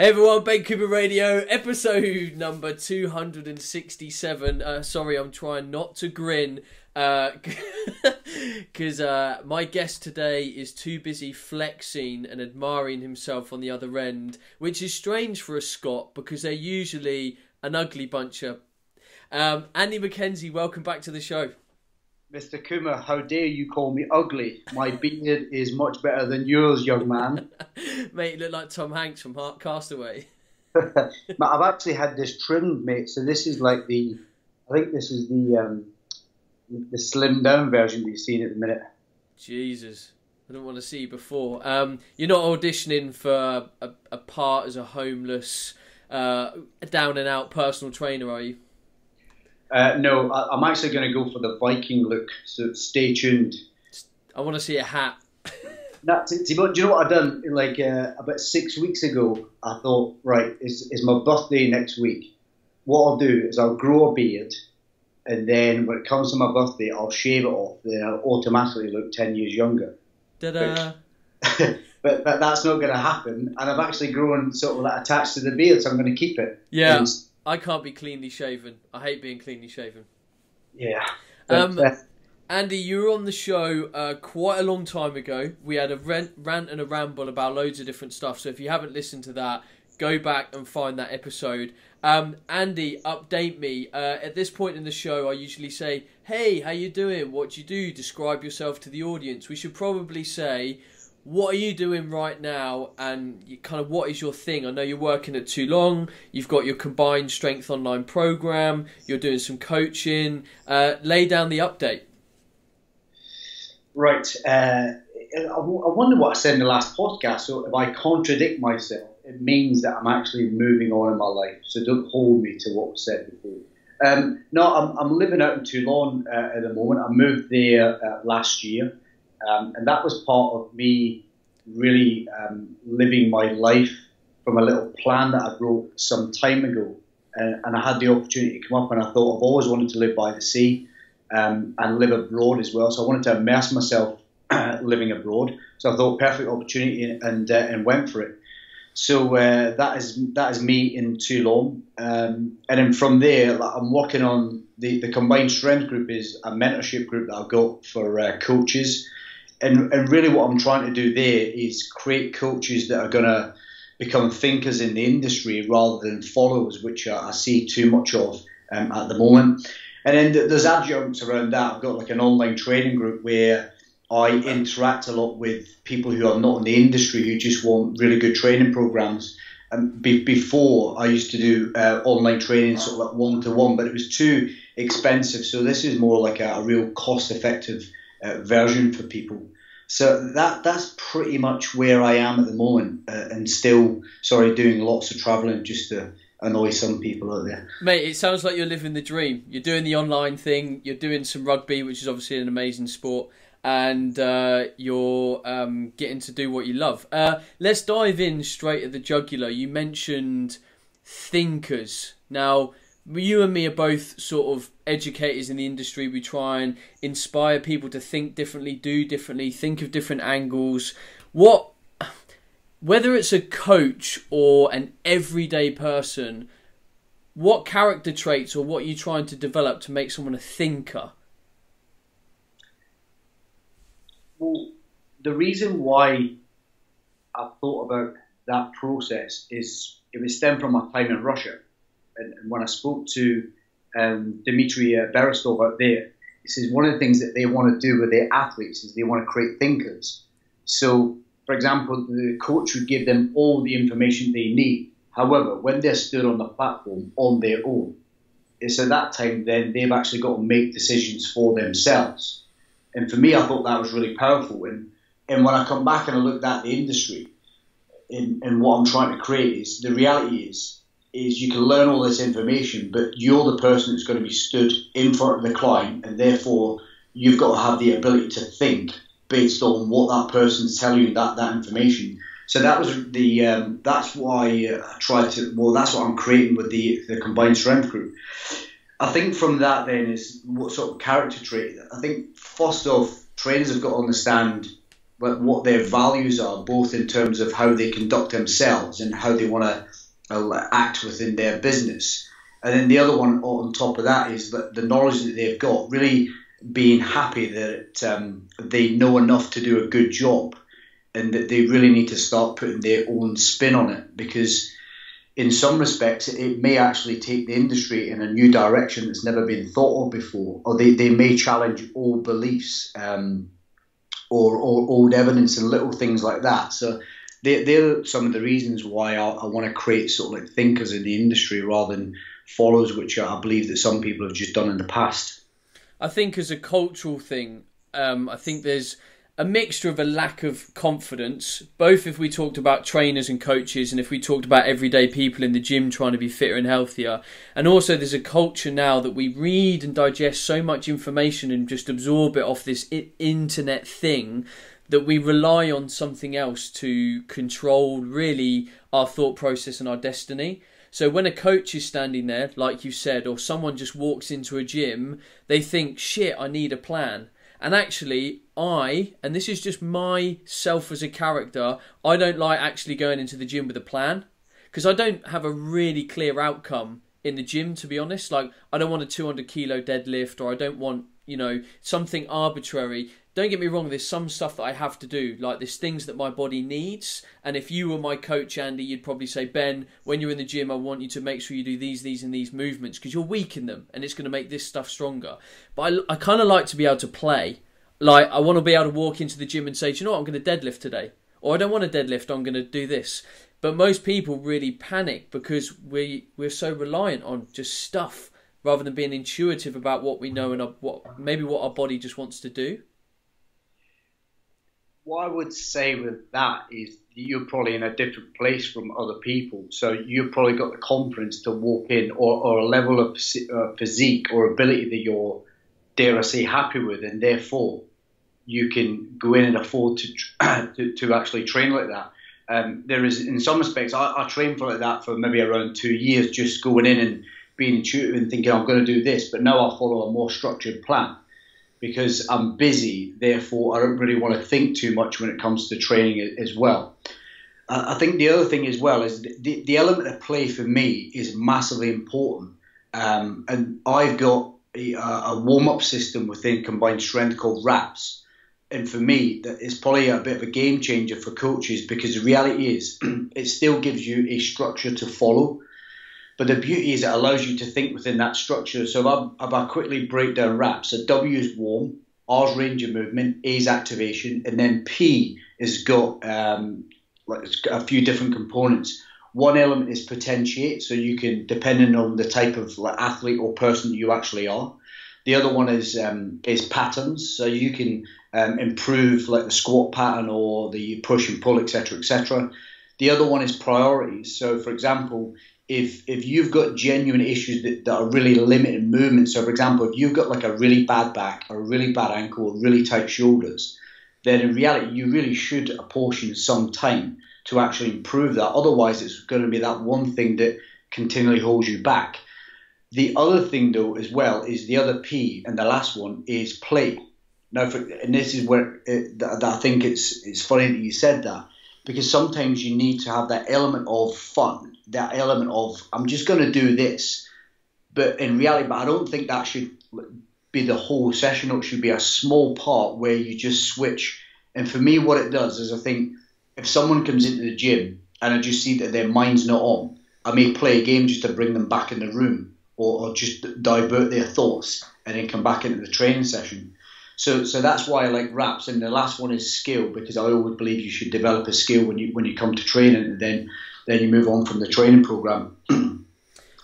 Hey everyone, Ben Cooper Radio, episode number 267. Sorry, I'm trying not to grin because my guest today is too busy flexing and admiring himself on the other end, which is strange for a Scot because they're usually an ugly bunch of... Andy McKenzie, welcome back to the show. Mr. Coomer, how dare you call me ugly? My beard is much better than yours, young man. Mate, you look like Tom Hanks from Castaway. I've actually had this trimmed, mate. So this is like I think this is the slimmed down version that you've seen at the minute. Jesus, I don't want to see you before. You're not auditioning for a part as a homeless, down and out personal trainer, are you? No, I'm actually going to go for the Viking look, so stay tuned. I want to see a hat. Do you know what I've done? Like about 6 weeks ago, I thought, right, it's my birthday next week. What I'll do is I'll grow a beard, and then when it comes to my birthday, I'll shave it off. Then I'll automatically look 10 years younger. Ta-da! But that's not going to happen, and I've actually grown sort of like attached to the beard, so I'm going to keep it. Yeah. I can't be cleanly shaven. I hate being cleanly shaven. Yeah. Andy, you were on the show quite a long time ago. We had a rant and a ramble about loads of different stuff. So if you haven't listened to that, go back and find that episode. Andy, update me. At this point in the show, I usually say, hey, how you doing? What do you do? Describe yourself to the audience. We should probably say, what are you doing right now, and kind of what is your thing? I know you're working at Too Long. You've got your combined strength online program. You're doing some coaching. Lay down the update. Right. I wonder what I said in the last podcast. So if I contradict myself, it means that I'm actually moving on in my life. So don't hold me to what was said before. No, I'm living out in Toulon at the moment. I moved there last year. And that was part of me really living my life from a little plan that I wrote some time ago. And I had the opportunity to come up, and I thought I've always wanted to live by the sea and live abroad as well. So I wanted to immerse myself living abroad. So I thought perfect opportunity and went for it. So that is me in Toulon. And then from there, I'm working on the combined strength group is a mentorship group that I've got for coaches. And really what I'm trying to do there is create coaches that are going to become thinkers in the industry rather than followers, which I see too much of at the moment. And then there's adjuncts around that. I've got like an online training group where I interact a lot with people who are not in the industry who just want really good training programs. And before, I used to do online training sort of like one-to-one, but it was too expensive. So this is more like a real cost-effective version for people. So that's pretty much where I am at the moment, and still, doing lots of travelling just to annoy some people out there. Mate, it sounds like you're living the dream. You're doing the online thing, you're doing some rugby, which is obviously an amazing sport, and you're getting to do what you love. Let's dive in straight at the jugular. You mentioned thinkers. Now, you and me are both sort of educators in the industry. We try and inspire people to think differently, do differently, think of different angles. Whether it's a coach or an everyday person, what character traits or what are you trying to develop to make someone a thinker? Well, the reason why I thought about that process is it was stemmed from my time in Russia. And when I spoke to Dmitry Berestov out there, he says one of the things that they want to do with their athletes is they want to create thinkers. So, for example, the coach would give them all the information they need. However, when they're stood on the platform on their own, it's at that time then they've actually got to make decisions for themselves. And for me, I thought that was really powerful. And when I come back and I looked at the industry and what I'm trying to create is the reality is you can learn all this information, but you're the person that's going to be stood in front of the client, and therefore you've got to have the ability to think based on what that person's telling you that information. So that was that's why I tried to. Well, that's what I'm creating with the combined strength group. I think from that then is what sort of character trait. I think first off, trainers have got to understand what their values are, both in terms of how they conduct themselves and how they want to act within their business. And then the other one on top of that is that the knowledge that they've got, really being happy that they know enough to do a good job, and that they really need to start putting their own spin on it, because in some respects it may actually take the industry in a new direction that's never been thought of before, or they may challenge old beliefs or old evidence and little things like that. So they're some of the reasons why I want to create sort of like thinkers in the industry rather than followers, which I believe that some people have just done in the past. I think as a cultural thing, I think there's a mixture of a lack of confidence, both if we talked about trainers and coaches and if we talked about everyday people in the gym trying to be fitter and healthier. And also there's a culture now that we read and digest so much information and just absorb it off this internet thing that we rely on something else to control really our thought process and our destiny. So when a coach is standing there, like you said, or someone just walks into a gym, they think, shit, I need a plan. And actually, and this is just myself as a character, I don't like actually going into the gym with a plan, because I don't have a really clear outcome in the gym, to be honest. Like, I don't want a 200 kilo deadlift, or I don't want, something arbitrary. Don't get me wrong, there's some stuff that I have to do, like there's things that my body needs. And if you were my coach, Andy, you'd probably say, Ben, when you're in the gym, I want you to make sure you do these and these movements, because you're weak in them and it's going to make this stuff stronger. But I kind of like to be able to play. Like, I want to be able to walk into the gym and say, do you know what, I'm going to deadlift today. Or I don't want to deadlift, I'm going to do this. But most people really panic because we're so reliant on just stuff rather than being intuitive about what we know and what our body just wants to do. What I would say with that is you're probably in a different place from other people. So you've probably got the confidence to walk in, or a level of physique or ability that you're, dare I say, happy with, and therefore you can go in and afford to actually train like that. There is, in some respects, I trained for like that for maybe around 2 years, just going in and being intuitive and thinking I'm going to do this, but now I follow a more structured plan. Because I'm busy, therefore I don't really want to think too much when it comes to training as well. I think the other thing as well is the element of play for me is massively important. And I've got a warm-up system within combined strength called RAPS. And for me, that is probably a bit of a game changer for coaches, because the reality is it still gives you a structure to follow. But the beauty is it allows you to think within that structure. So if I quickly break down RAPS, so W is warm, R is range of movement, A is activation, and then P has got it's got a few different components. One element is potentiate, so you can, depending on the type of athlete or person you actually are. The other one is patterns, so you can improve like the squat pattern or the push and pull, etc., etc. The other one is priorities. So, for example, if you've got genuine issues that are really limiting movement, so for example, if you've got like a really bad back or a really bad ankle or really tight shoulders, then in reality you really should apportion some time to actually improve that. Otherwise, it's going to be that one thing that continually holds you back. The other thing, though, as well, is the other P, and the last one is play. Now, and this is where that I think it's funny that you said that, because sometimes you need to have that element of fun, that element of, I'm just going to do this. But in reality, I don't think that should be the whole session. It should be a small part where you just switch. And for me, what it does is, I think if someone comes into the gym and I just see that their mind's not on, I may play a game just to bring them back in the room, or just divert their thoughts and then come back into the training session. So that's why I like RAPS. And the last one is skill, because I always believe you should develop a skill when you come to training, and then you move on from the training program.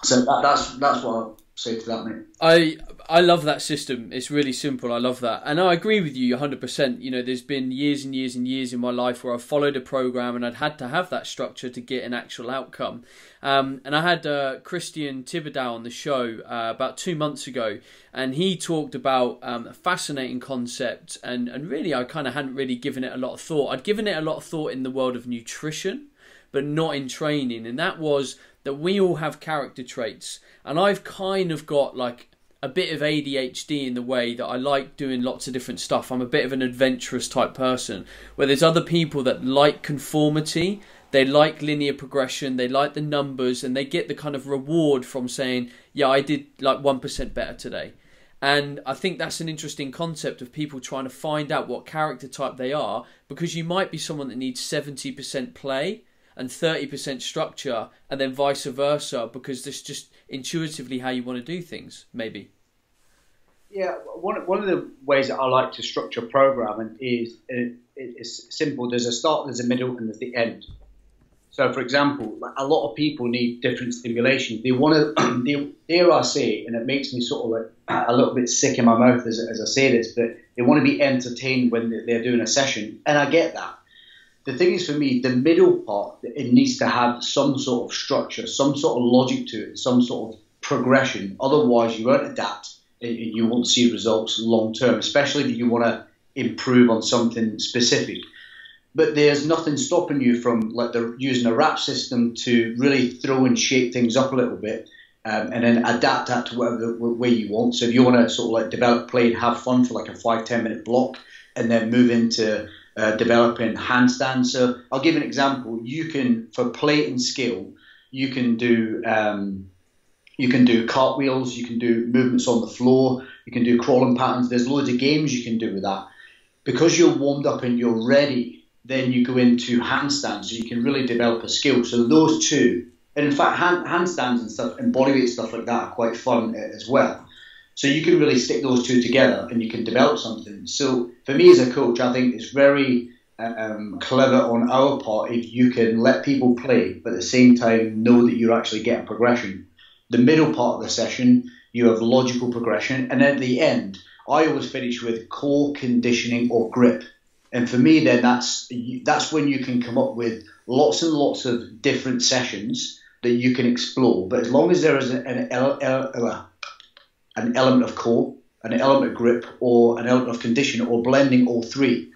So that's what I'll say to that, mate. I love that system. It's really simple. I love that. And I agree with you 100%. You know, there's been years and years and years in my life where I've followed a program and I'd had to have that structure to get an actual outcome. And I had Christian Thibodeau on the show about 2 months ago, and he talked about a fascinating concept, and really I kind of hadn't really given it a lot of thought. I'd given it a lot of thought in the world of nutrition, but not in training. And that was that we all have character traits. And I've kind of got like a bit of ADHD in the way that I like doing lots of different stuff. I'm a bit of an adventurous type person, where there's other people that like conformity, they like linear progression, they like the numbers, and they get the kind of reward from saying, yeah, I did like 1% better today. And I think that's an interesting concept of people trying to find out what character type they are, because you might be someone that needs 70% play and 30% structure, and then vice versa, because that's just intuitively how you want to do things, maybe. Yeah, one of the ways that I like to structure programming is it's simple. There's a start, there's a middle, and there's the end. So, for example, like, a lot of people need different stimulation. They want to, dare I say, and it makes me sort of like a little bit sick in my mouth as I say this, but they want to be entertained when they're doing a session, and I get that. The thing is, for me, the middle part, it needs to have some sort of structure, some sort of logic to it, some sort of progression. Otherwise, you won't adapt and you won't see results long term, especially if you want to improve on something specific. But there's nothing stopping you from using a wrap system to really throw and shake things up a little bit, and then adapt that to whatever way you want. So if you want to sort of like develop, play, and have fun for like a 5-10 minute block, and then move into developing handstands. So I'll give an example. You can, for play and skill, you can do cartwheels, you can do movements on the floor, you can do crawling patterns. There's loads of games you can do with that. Because you're warmed up and you're ready, then you go into handstands, so you can really develop a skill. So those two, and in fact, handstands and stuff and bodyweight stuff like that are quite fun as well. So you can really stick those two together and you can develop something. So for me as a coach, I think it's very clever on our part if you can let people play, but at the same time know that you're actually getting progression. The middle part of the session, you have logical progression. And at the end, I always finish with core, conditioning, or grip. And for me, then that's when you can come up with lots and lots of different sessions that you can explore. But as long as there is an element of core, an element of grip, or an element of condition, or blending all three,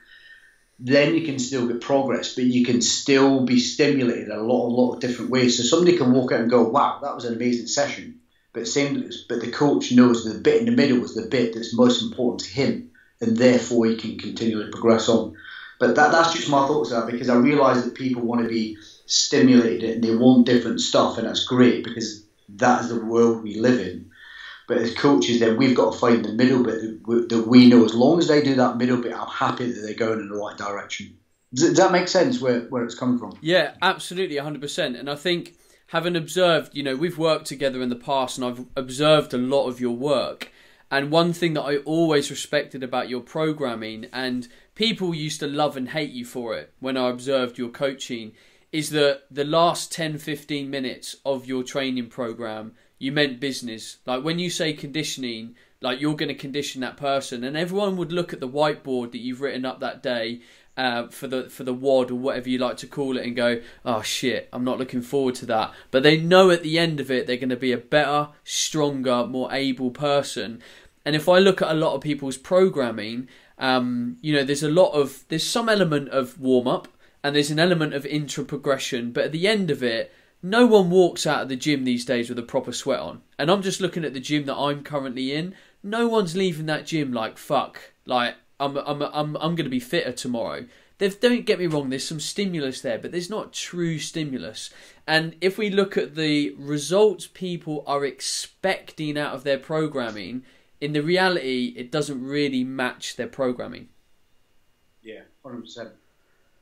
then you can still get progress, but you can still be stimulated in a lot of different ways. So somebody can walk out and go, wow, that was an amazing session. But the coach knows the bit in the middle was the bit that's most important to him, and therefore he can continually progress on. But that's just my thoughts on that, because I realise that people want to be stimulated and they want different stuff, and that's great because that is the world we live in. But as coaches, then we've got to find the middle bit that we know. As long as they do that middle bit, I'm happy that they're going in the right direction. Does that make sense where it's coming from? Yeah, absolutely, 100%. And I think, having observed, we've worked together in the past, and I've observed a lot of your work. And one thing that I always respected about your programming, and people used to love and hate you for it when I observed your coaching, is that the last 10-15 minutes of your training program, you meant business. Like when you say conditioning, like you're going to condition that person, and everyone would look at the whiteboard that you've written up that day for the WOD or whatever you like to call it and go, oh shit, I'm not looking forward to that. But they know at the end of it they're going to be a better, stronger, more able person. And if I look at a lot of people's programming, there's some element of warm up and there's an element of intra progression, but at the end of it, no one walks out of the gym these days with a proper sweat on. And I'm just looking at the gym that I'm currently in. No one's leaving that gym like, fuck, like I'm going to be fitter tomorrow. Don't get me wrong, there's some stimulus there, but there's not true stimulus. And if we look at the results people are expecting out of their programming, in the reality, it doesn't really match their programming. Yeah, 100%.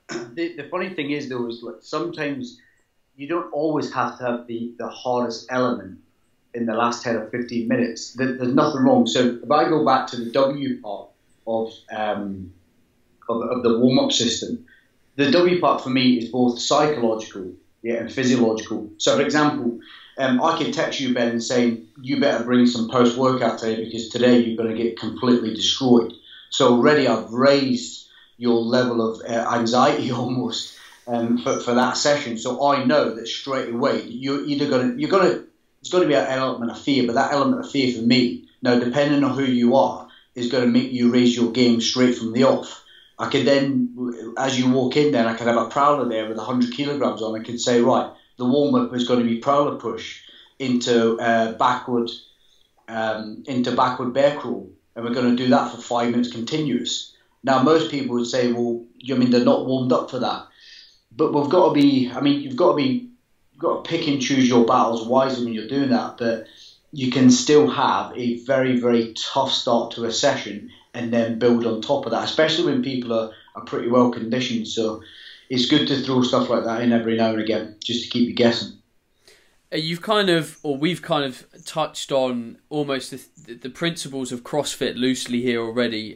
The funny thing is, though, is like sometimes you don't always have to have the hardest element in the last 10 or 15 minutes. There's nothing wrong. So if I go back to the W part of the warm-up system, the W part for me is both psychological and physiological. So, for example, I could text you, Ben, and say, you better bring some post-workout today because today you're going to get completely destroyed. So already I've raised your level of anxiety almost for that session. So I know that straight away it's going to be an element of fear, but that element of fear for me, now depending on who you are, is going to make you raise your game straight from the off. I could then, as you walk in there, I could have a prowler there with 100 kilograms on. I could say, right, the warm-up is going to be prowler push into backward into backward bear crawl, and we're going to do that for 5 minutes continuous. Now, most people would say, well, you mean they're not warmed up for that? But we've got to be, I mean, you've got to pick and choose your battles wisely when you're doing that. But you can still have a very, very tough start to a session and then build on top of that, especially when people are pretty well conditioned. So it's good to throw stuff like that in every now and again, just to keep you guessing. We've kind of touched on almost the principles of CrossFit loosely here already.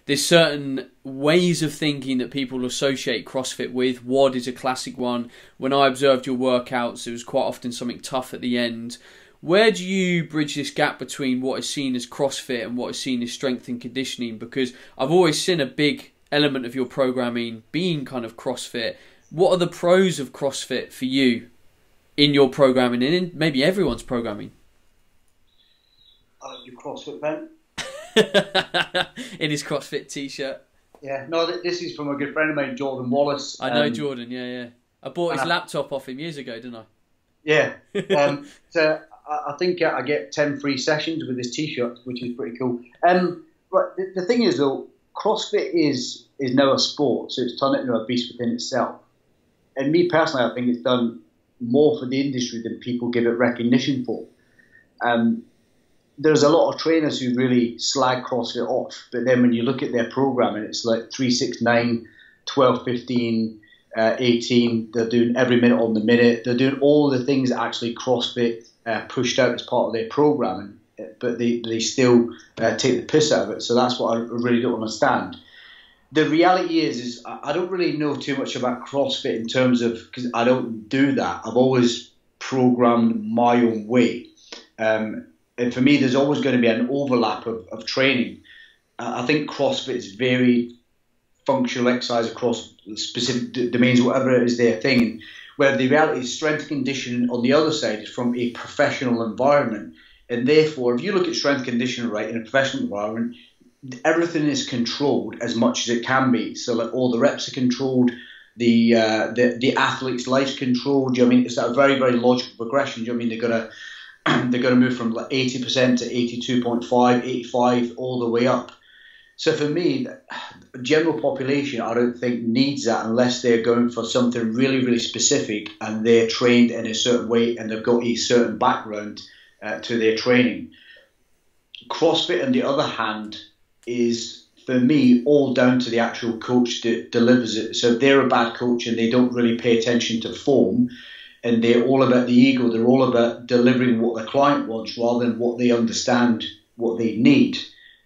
There's certain ways of thinking that people associate CrossFit with. WOD is a classic one. When I observed your workouts, it was quite often something tough at the end. Where do you bridge this gap between what is seen as CrossFit and what is seen as strength and conditioning? Because I've always seen a big element of your programming being kind of CrossFit. What are the pros of CrossFit for you in your programming and in maybe everyone's programming? Your CrossFit Ben. In his CrossFit t-shirt. Yeah, no, this is from a good friend of mine, Jordan Wallace. I know Jordan, yeah. I bought his laptop off him years ago, didn't I? Yeah. So I think I get 10 free sessions with his t-shirt, which is pretty cool. But the thing is, though, CrossFit is now a sport, so it's turned into a beast within itself. And me personally, I think it's done more for the industry than people give it recognition for. There's a lot of trainers who really slag CrossFit off, but then when you look at their programming, it's like 3, 6, 9, 12, 15, 18. They're doing every minute on the minute. They're doing all the things that actually CrossFit pushed out as part of their programming, but they still take the piss out of it. So that's what I really don't understand. The reality is I don't really know too much about CrossFit in terms of, because I don't do that. I've always programmed my own way. And for me, there's always going to be an overlap of training. I think CrossFit is very functional exercise across specific domains, whatever it is their thing. Where the reality is strength conditioning on the other side is from a professional environment. And therefore, if you look at strength conditioning right in a professional environment, everything is controlled as much as it can be. So like all the reps are controlled, the athlete's life's controlled. I mean, it's a very, very logical progression. I mean, they're gonna move from like 80% to 82.5, 85, all the way up. So for me, the general population, I don't think needs that unless they're going for something really, really specific and they're trained in a certain way and they've got a certain background to their training. CrossFit, on the other hand, is, for me, all down to the actual coach that delivers it. So if they're a bad coach and they don't really pay attention to form, and they're all about the ego, they're all about delivering what the client wants rather than what they understand, what they need,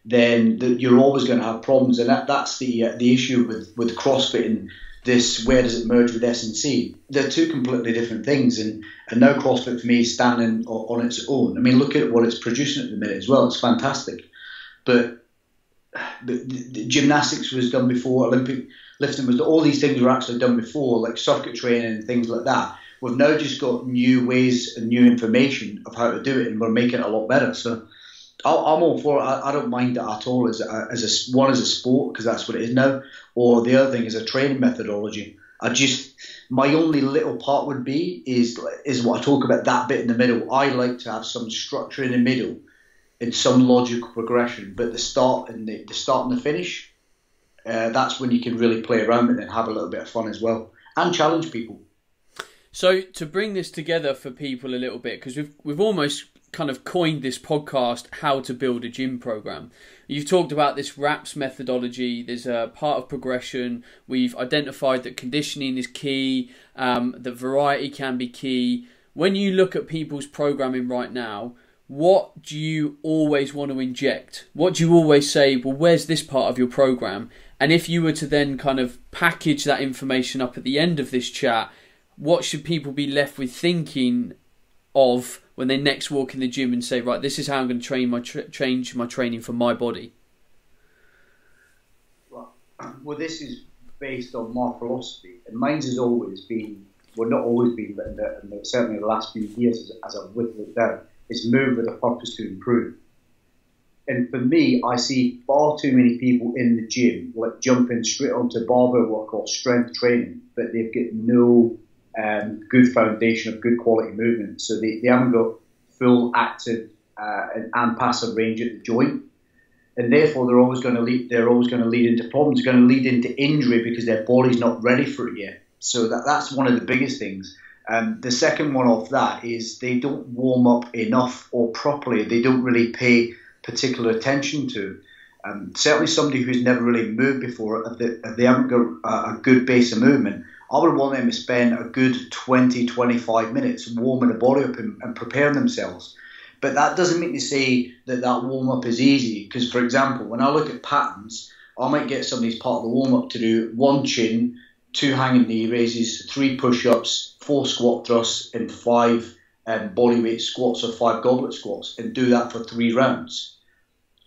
then you're always going to have problems. And that's the issue with CrossFit and this, where does it merge with S&C? They're two completely different things. And now CrossFit for me is standing on its own. I mean, look at what it's producing at the minute as well. It's fantastic. But the gymnastics was done before, Olympic lifting was, all these things were actually done before, like circuit training and things like that. We've now just got new ways and new information of how to do it, and we're making it a lot better. So I'm all for it. I don't mind it at all as a sport, because that's what it is now, or the other thing is a training methodology. My only little part would be is what I talk about, that bit in the middle. I like to have some structure in the middle and some logical progression, but the start and the finish, that's when you can really play around with it and have a little bit of fun as well and challenge people. So to bring this together for people a little bit, because we've almost kind of coined this podcast how to build a gym program. You've talked about this RAPS methodology. There's a part of progression. We've identified that conditioning is key, that variety can be key. When you look at people's programming right now, what do you always want to inject? What do you always say, well, where's this part of your program? And if you were to then kind of package that information up at the end of this chat, what should people be left with thinking of when they next walk in the gym and say, right, this is how I'm going to change my training for my body? Well, this is based on my philosophy, and mine's has always been, well, not always been, but certainly the last few years as I've whittled it down, is move with a purpose to improve. And for me, I see far too many people in the gym like jumping straight onto barbell work or strength training, but they've got no good foundation of good quality movement. So they haven't got full active and passive range at the joint, and therefore they're always going to lead into problems. They're going to lead into injury because their body's not ready for it yet. So that's one of the biggest things. The second one of that is they don't warm up enough or properly. They don't really pay particular attention to. Certainly somebody who's never really moved before, if they haven't got a good base of movement, I would want them to spend a good 20, 25 minutes warming the body up and preparing themselves. But that doesn't mean to say that warm-up is easy, because, for example, when I look at patterns, I might get somebody's part of the warm-up to do 1 chin, 2 hanging knee raises, 3 push-ups, 4 squat thrusts, and 5 bodyweight squats or 5 goblet squats, and do that for 3 rounds.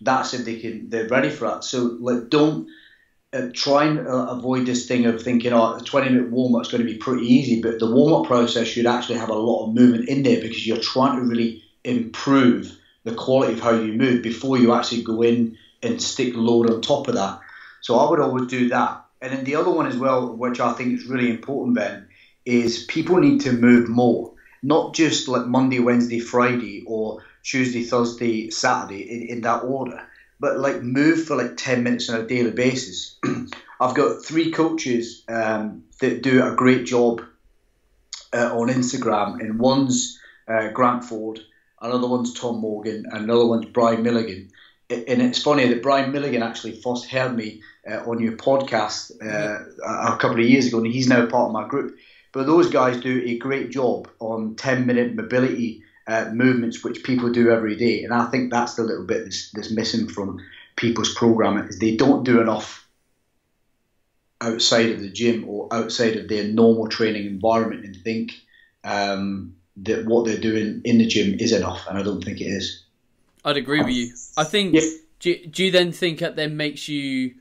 That's if they're ready for that. So don't try and avoid this thing of thinking, a 20-minute warm-up is going to be pretty easy, but the warm-up process should actually have a lot of movement in there, because you're trying to really improve the quality of how you move before you actually go in and stick load on top of that. So I would always do that. And then the other one as well, which I think is really important, Ben, is people need to move more, not just like Monday, Wednesday, Friday, or Tuesday, Thursday, Saturday in that order, but like move for like 10 minutes on a daily basis. I've got 3 coaches that do a great job on Instagram, and one's Grant Ford, another one's Tom Morgan, and another one's Brian Milligan. And it's funny that Brian Milligan actually first heard me on your podcast a couple of years ago, and he's now part of my group. But those guys do a great job on 10-minute mobility movements, which people do every day. And I think that's the little bit that's missing from people's programming, is they don't do enough outside of the gym or outside of their normal training environment and think that what they're doing in the gym is enough, and I don't think it is. I'd agree with you. I think, do you then think that then makes you,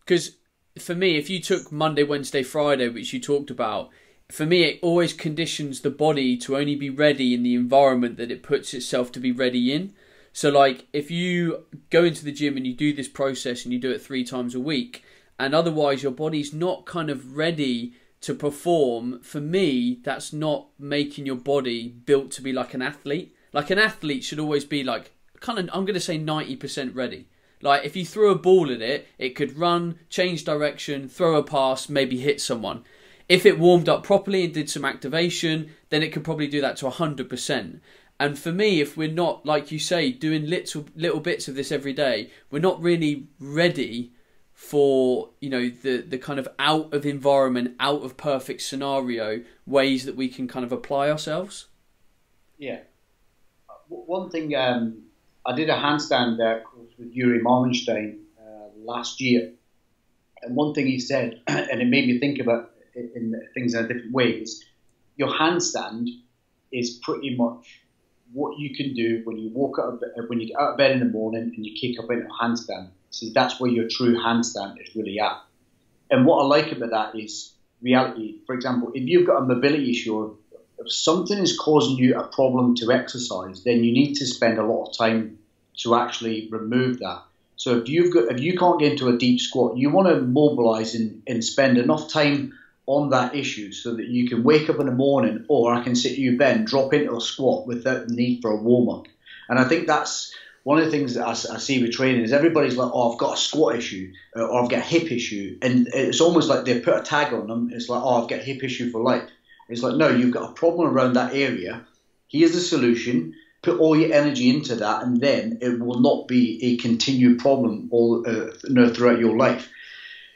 because for me, if you took Monday, Wednesday, Friday, which you talked about, for me, it always conditions the body to only be ready in the environment that it puts itself to be ready in. So like, if you go into the gym and you do this process and you do it 3 times a week, and otherwise your body's not kind of ready to perform, for me, that's not making your body built to be like an athlete. Like an athlete should always be like, kind of, I'm going to say 90% ready. Like if you threw a ball at it, it could run, change direction, throw a pass, maybe hit someone. If it warmed up properly and did some activation, then it could probably do that to 100%. And for me, if we're not, like you say, doing little bits of this every day, we're not really ready for, the kind of out of environment, out of perfect scenario ways that we can kind of apply ourselves. Yeah. One thing, I did a handstand course with Yuri Marmenstein last year, and one thing he said, and it made me think about things in a different way, is your handstand is pretty much what you can do when you when you get out of bed in the morning and you kick up into a handstand. So that's where your true handstand is really at. And what I like about that is reality. For example, if you've got a mobility issue, or if something is causing you a problem to exercise, then you need to spend a lot of time to actually remove that. So if you can't get into a deep squat, you want to mobilize and spend enough time on that issue so that you can wake up in the morning, or I can sit you, Ben, drop into a squat without the need for a warm-up. And I think that's one of the things that I see with training is everybody's like, oh, I've got a squat issue, or I've got a hip issue. And it's almost like they put a tag on them. It's like, oh, I've got a hip issue for life. It's like, no, you've got a problem around that area. Here's the solution. Put all your energy into that, and then it will not be a continued problem throughout your life.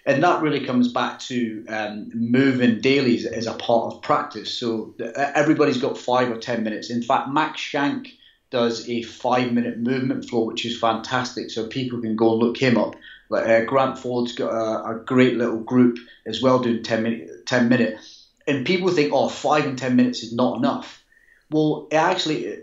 And that really comes back to moving daily as a part of practice. So everybody's got 5 or 10 minutes. In fact, Max Shank does a 5-minute movement flow, which is fantastic. So people can go look him up. Like Grant Ford's got a great little group as well doing 10 minute. And people think, 5 and 10 minutes is not enough. Well, actually,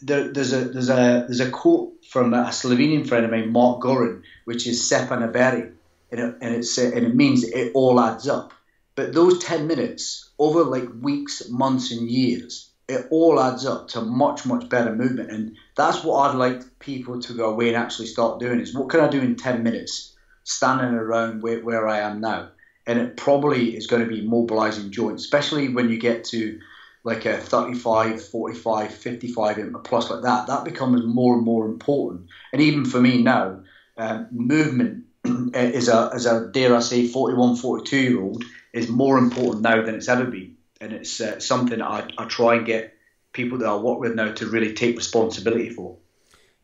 there's a quote from a Slovenian friend of mine, Mark Gorin, which is Sepa Naberi. And it means it all adds up. But those 10 minutes over like weeks, months, and years, it all adds up to much, much better movement. And that's what I'd like people to go away and actually start doing, is what can I do in 10 minutes standing around where I am now? And it probably is going to be mobilizing joints, especially when you get to like a 35, 45, 55 plus like that, that becomes more and more important. And even for me now, movement is a dare I say 41, 42-year-old is more important now than it's ever been. And it's something I try and get people that I work with now to really take responsibility for.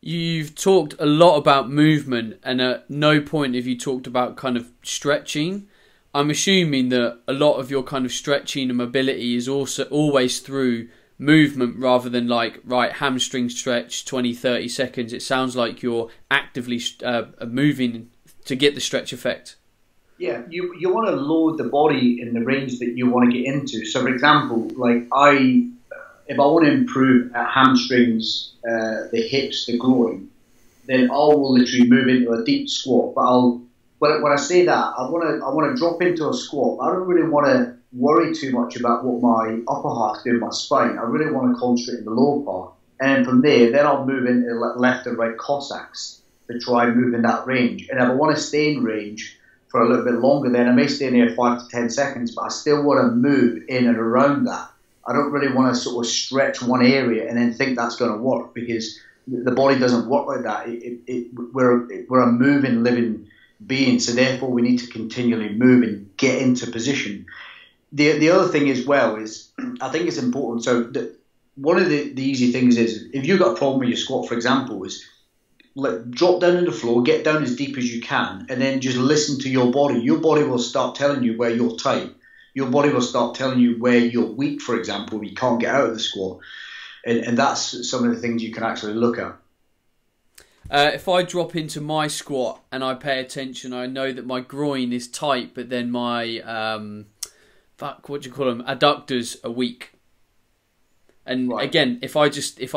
You've talked a lot about movement, and at no point have you talked about kind of stretching. I'm assuming that a lot of your kind of stretching and mobility is also always through movement rather than like, right, hamstring stretch, 20, 30 seconds. It sounds like you're actively moving to get the stretch effect. Yeah, you want to load the body in the range that you want to get into. So, for example, like if I want to improve hamstrings, the hips, the groin, then I will literally move into a deep squat. But when I say that, I want to drop into a squat. I don't really want to worry too much about what my upper half's doing, my spine. I really want to concentrate on the lower part. And from there, then I'll move into left and right Cossacks to try and move in that range. And if I want to stay in range for a little bit longer, then I may stay in there 5 to 10 seconds, but I still want to move in and around that. I don't really want to sort of stretch one area and then think that's going to work, because the body doesn't work like that. We're a moving, living being, so therefore we need to continually move and get into position. The other thing as well is, I think it's important. So one of the easy things is, if you've got a problem with your squat, for example, is drop down on the floor, get down as deep as you can, and then just listen to your body. Your body will start telling you where you're tight. Your body will start telling you where you're weak, for example, you can't get out of the squat. And that's some of the things you can actually look at. If I drop into my squat and I pay attention, I know that my groin is tight, but then my, adductors are weak. And right. Again, if I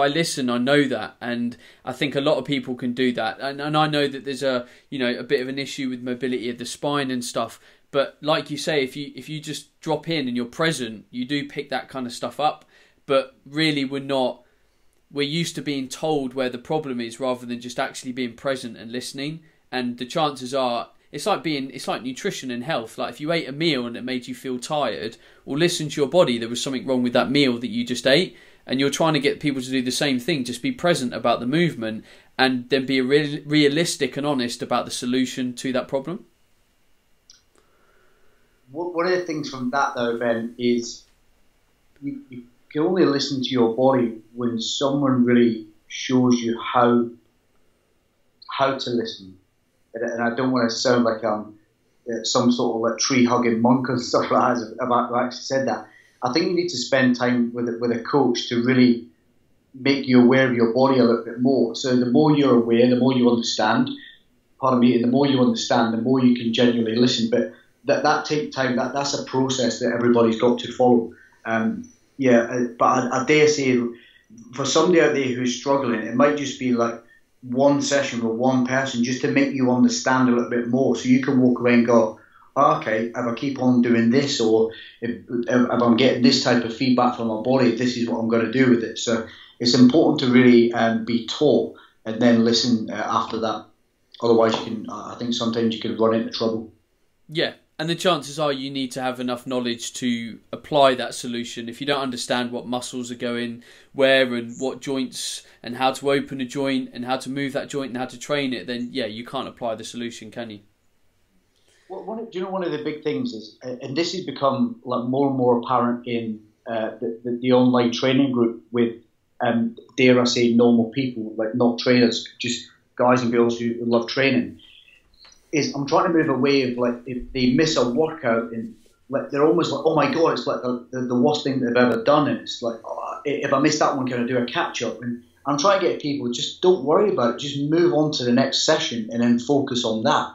listen, I know that, and I think a lot of people can do that. And I know that there's a bit of an issue with mobility of the spine and stuff. But like you say, if you just drop in and you're present, you do pick that kind of stuff up. But really, we're used to being told where the problem is rather than just actually being present and listening. And the chances are, it's like nutrition and health. Like if you ate a meal and it made you feel tired, well, listen to your body. There was something wrong with that meal that you just ate, and you're trying to get people to do the same thing. Just be present about the movement, and then be realistic and honest about the solution to that problem. One of the things from that, though, Ben, is you can only listen to your body when someone really shows you how to listen. And I don't want to sound like I'm some sort of like tree-hugging monk and stuff like that. I've actually said that. I think you need to spend time with a coach to really make you aware of your body a little bit more. So the more you're aware, the more you understand. Pardon me. And the more you understand, the more you can genuinely listen. But that takes time. That's a process that everybody's got to follow. But I dare say, for somebody out there who's struggling, it might just be like one session with one person just to make you understand a little bit more, so you can walk away and go, oh, okay, if I keep on doing this, or if I'm getting this type of feedback from my body, this is what I'm going to do with it. So it's important to really be taught and then listen after that. Otherwise, I think sometimes you can run into trouble. Yeah. And the chances are you need to have enough knowledge to apply that solution. If you don't understand what muscles are going where and what joints and how to open a joint and how to move that joint and how to train it, then yeah, you can't apply the solution, can you? Do you know one of the big things is, and this has become like more and more apparent in the online training group with, dare I say, normal people, like not trainers, just guys and girls who love training, is I'm trying to move away of like if they miss a workout and like they're almost like, oh my god, it's like the worst thing they've ever done, and it's like, oh, if I miss that one, can I do a catch up? And I'm trying to get people, just don't worry about it, just move on to the next session and then focus on that,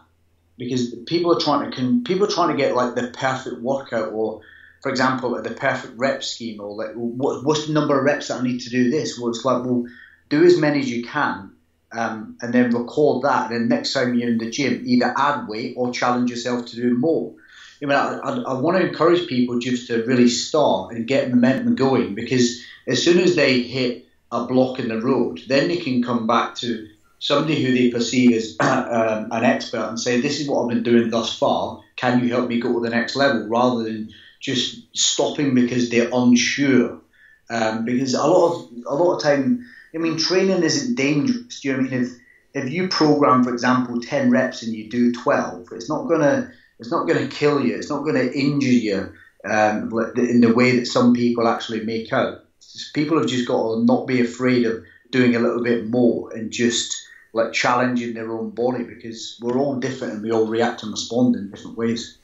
because people are trying to get like the perfect workout, or for example like the perfect rep scheme, or like what's the number of reps that I need to do this? Well, it's like, well, do as many as you can. And then record that, and then next time you're in the gym, either add weight or challenge yourself to do more. I mean, I want to encourage people just to really start and get momentum going, because as soon as they hit a block in the road, then they can come back to somebody who they perceive as an expert and say, this is what I've been doing thus far, can you help me go to the next level, rather than just stopping because they're unsure because a lot of time, I mean, training isn't dangerous. Do you know what I mean? If you program, for example, 10 reps and you do 12, it's not gonna kill you. It's not gonna injure you in the way that some people actually make out. People have just got to not be afraid of doing a little bit more and just like challenging their own body, because we're all different and we all react and respond in different ways.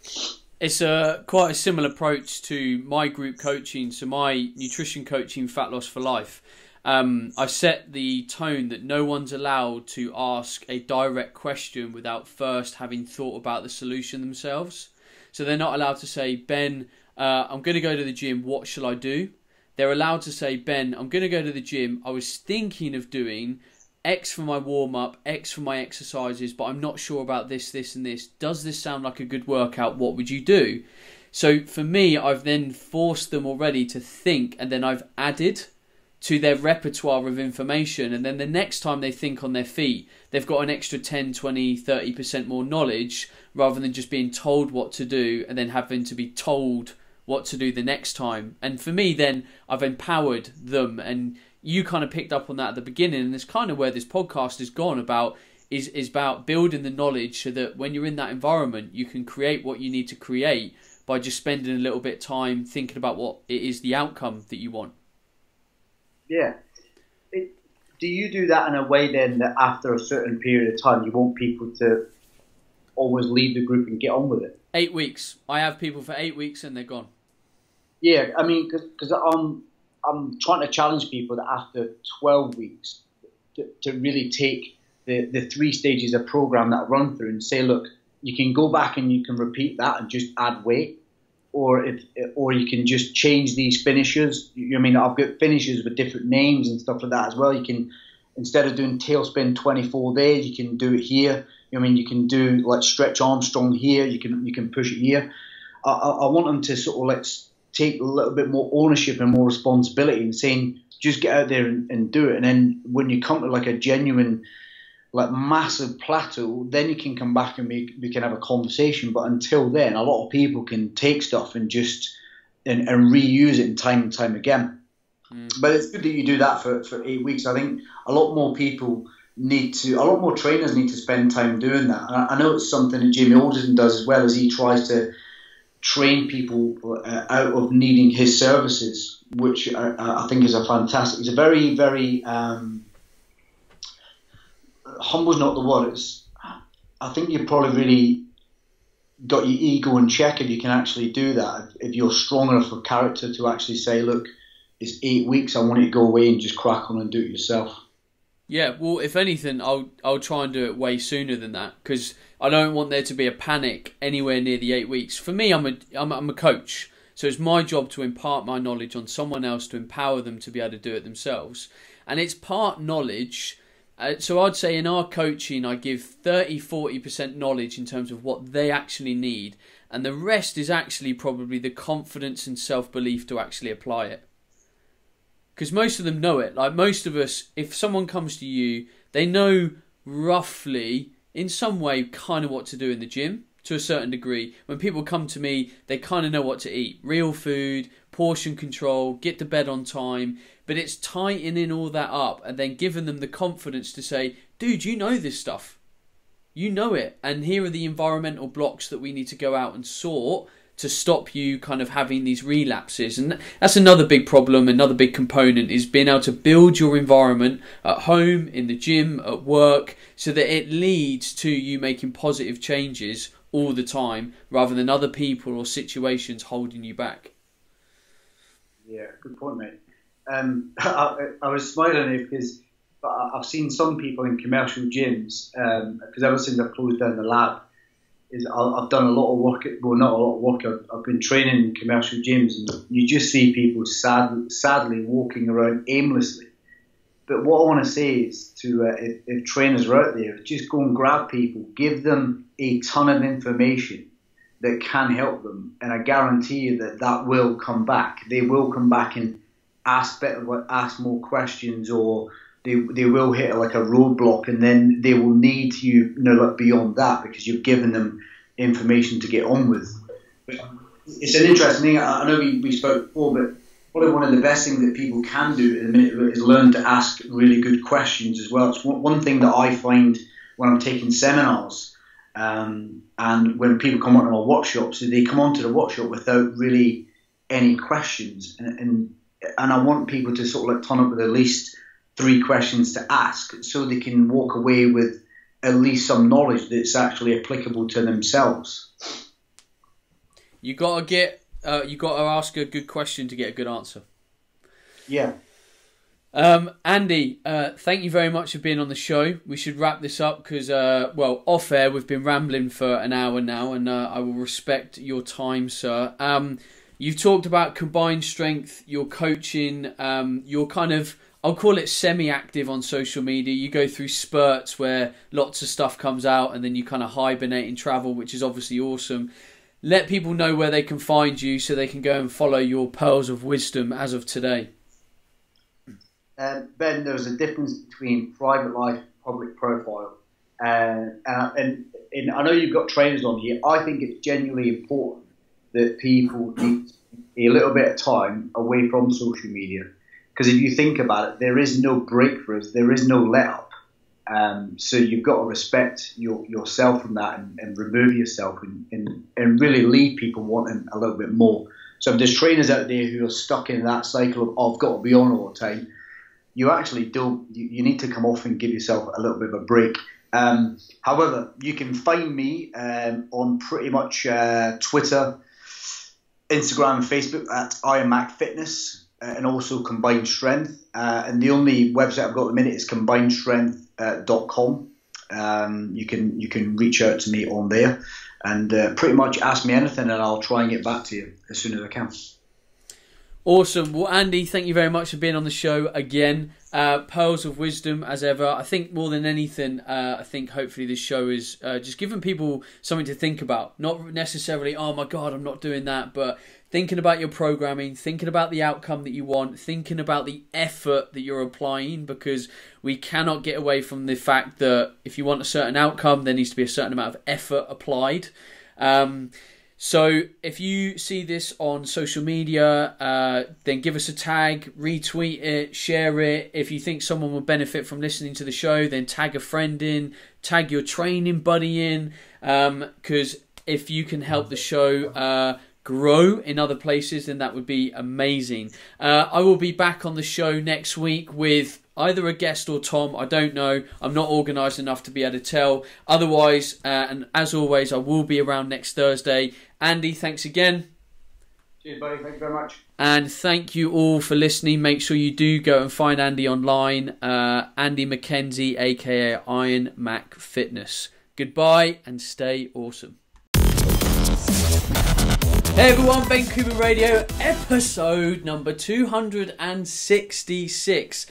It's quite a similar approach to my group coaching, so my nutrition coaching, Fat Loss for Life. I set the tone that no one's allowed to ask a direct question without first having thought about the solution themselves. So they're not allowed to say, Ben, I'm going to go to the gym, what shall I do? They're allowed to say, Ben, I'm going to go to the gym, I was thinking of doing X for my warm-up, X for my exercises, but I'm not sure about this, this and this. Does this sound like a good workout? What would you do? So for me, I've then forced them already to think, and then I've added to their repertoire of information, and then the next time they think on their feet, they've got an extra 10, 20, 30% more knowledge, rather than just being told what to do and then having to be told what to do the next time. And for me, then I've empowered them, and you kind of picked up on that at the beginning, and it's kind of where this podcast has gone about, is about building the knowledge so that when you're in that environment, you can create what you need to create by just spending a little bit of time thinking about what it is, the outcome that you want. Yeah. Do you do that in a way then that after a certain period of time you want people to always leave the group and get on with it? 8 weeks. I have people for 8 weeks and they're gone. Yeah, I mean, because I'm trying to challenge people that after 12 weeks to really take the 3 stages of program that I run through and say, look, you can go back and you can repeat that and just add weight. Or you can just change these finishers. I mean, I've got finishers with different names and stuff like that as well. You can, instead of doing tailspin 24 days, you can do it here. I mean, you can do like stretch Armstrong here. You can push it here. I want them to sort of take a little bit more ownership and more responsibility and saying, just get out there and do it. And then when you come to like a genuine, like massive plateau, then you can come back and we can have a conversation. But until then, a lot of people can take stuff and just and reuse it time and time again. But it's good that you do that for 8 weeks. I think a lot more trainers need to spend time doing that. And I know it's something that Jamie Alderton does as well, as he tries to train people out of needing his services, which I think is it's a very, very humble's not the word. I think you've probably really got your ego in check if you can actually do that. If you're strong enough of character to actually say, look, it's 8 weeks, I want you to go away and just crack on and do it yourself. Yeah, well, if anything, I'll try and do it way sooner than that, because I don't want there to be a panic anywhere near the 8 weeks. For me, I'm a coach, so it's my job to impart my knowledge on someone else to empower them to be able to do it themselves. And it's part knowledge. So I'd say in our coaching, I give 30-40% knowledge in terms of what they actually need, and the rest is actually probably the confidence and self-belief to actually apply it. Because most of them know it. Like most of us, if someone comes to you, they know roughly, in some way, kind of what to do in the gym, to a certain degree. When people come to me, they kind of know what to eat. Real food, portion control, get to bed on time. But it's tightening all that up and then giving them the confidence to say, dude, you know this stuff. You know it. And here are the environmental blocks that we need to go out and sort to stop you kind of having these relapses. And that's another big problem, another big component, is being able to build your environment at home, in the gym, at work, so that it leads to you making positive changes all the time, rather than other people or situations holding you back. Yeah, good point, mate. I was smiling here because I've seen some people in commercial gyms, because ever since I've closed down the lab, I've done a lot of work, well, not a lot of work, I've been training in commercial gyms, and you just see people sadly walking around aimlessly. But what I want to say is to, if trainers are out there, just go and grab people, give them a ton of information that can help them, and I guarantee you that will come back. They will come back and ask more questions, or they will hit like a roadblock, and then they will need you look beyond that because you've given them information to get on with. But it's an interesting thing. I know we spoke before, but probably one of the best things that people can do at the minute is learn to ask really good questions as well. It's one thing that I find when I'm taking seminars, and when people come onto my workshops, they come onto the workshop without really any questions, and I want people to sort of like turn up with at least 3 questions to ask, so they can walk away with at least some knowledge that's actually applicable to themselves. You gotta ask a good question to get a good answer. Yeah. Andy, thank you very much for being on the show. We should wrap this up because, off air we've been rambling for an hour now, and I will respect your time, sir. You've talked about combined strength, your coaching, your kind of, I'll call it semi-active on social media. You go through spurts where lots of stuff comes out and then you kind of hibernate and travel, which is obviously awesome. Let people know where they can find you so they can go and follow your pearls of wisdom as of today. Ben, there's a difference between private life, public profile. And I know you've got trainers on here. I think it's genuinely important that people need a little bit of time away from social media. Because if you think about it, there is no break for us. There is no let up. So you've got to respect yourself from that and remove yourself and really leave people wanting a little bit more. So if there's trainers out there who are stuck in that cycle of, I've got to be on all the time, you actually don't. You need to come off and give yourself a little bit of a break. However, you can find me on pretty much Twitter, Instagram and Facebook at IamMacFitness, and also Combined Strength. And the only website I've got at the minute is combinedstrength.com. You can reach out to me on there and pretty much ask me anything, and I'll try and get back to you as soon as I can. Awesome. Well, Andy, thank you very much for being on the show again. Pearls of wisdom as ever. I think more than anything, I think hopefully this show is just giving people something to think about. Not necessarily, oh my God, I'm not doing that, but thinking about your programming, thinking about the outcome that you want, thinking about the effort that you're applying, because we cannot get away from the fact that if you want a certain outcome, there needs to be a certain amount of effort applied. So if you see this on social media, then give us a tag, retweet it, share it. If you think someone will benefit from listening to the show, then tag a friend in, tag your training buddy in, because if you can help the show grow in other places, then that would be amazing. I will be back on the show next week with either a guest or Tom. I don't know. I'm not organised enough to be able to tell. Otherwise, and as always, I will be around next Thursday. Andy, thanks again. Cheers, buddy. Thank you very much. And thank you all for listening. Make sure you do go and find Andy online. Andy McKenzie, aka Iron Mac Fitness. Goodbye and stay awesome. Hey everyone, Vancouver Radio, episode number 266.